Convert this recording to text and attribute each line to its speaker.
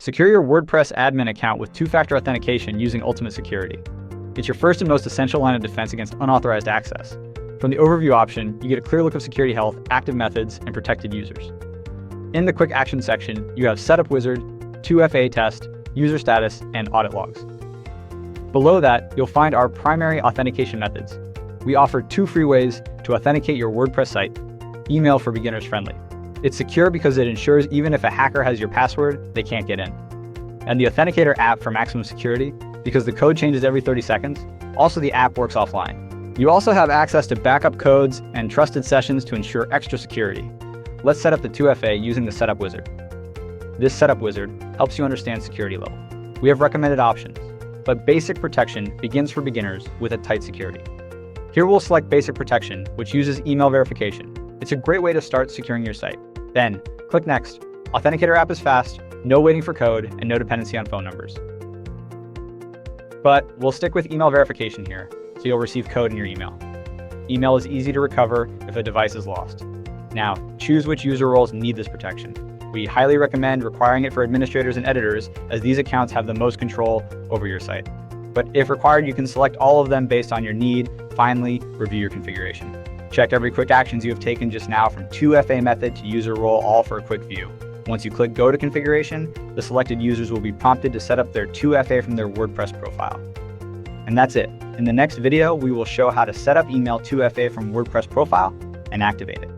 Speaker 1: Secure your WordPress admin account with two-factor authentication using Ultimate Security. It's your first and most essential line of defense against unauthorized access. From the overview option, you get a clear look of security health, active methods, and protected users. In the quick action section, you have Setup Wizard, 2FA test, user status, and audit logs. Below that, you'll find our primary authentication methods. We offer 2 free ways to authenticate your WordPress site. Email for beginners friendly. It's secure because it ensures even if a hacker has your password, they can't get in. And the Authenticator app for maximum security, because the code changes every 30 seconds. Also, the app works offline. You also have access to backup codes and trusted sessions to ensure extra security. Let's set up the 2FA using the Setup Wizard. This Setup Wizard helps you understand security level. We have recommended options, but basic protection begins for beginners with a tight security. Here we'll select basic protection, which uses email verification. It's a great way to start securing your site. Then, click Next. Authenticator app is fast, no waiting for code, and no dependency on phone numbers. But we'll stick with email verification here, so you'll receive code in your email. Email is easy to recover if a device is lost. Now, choose which user roles need this protection. We highly recommend requiring it for administrators and editors, as these accounts have the most control over your site. But if required, you can select all of them based on your need. Finally, review your configuration. Check every quick actions you have taken just now from 2FA method to user role, all for a quick view. Once you click Go to Configuration, the selected users will be prompted to set up their 2FA from their WordPress profile. And that's it. In the next video, we will show how to set up email 2FA from WordPress profile and activate it.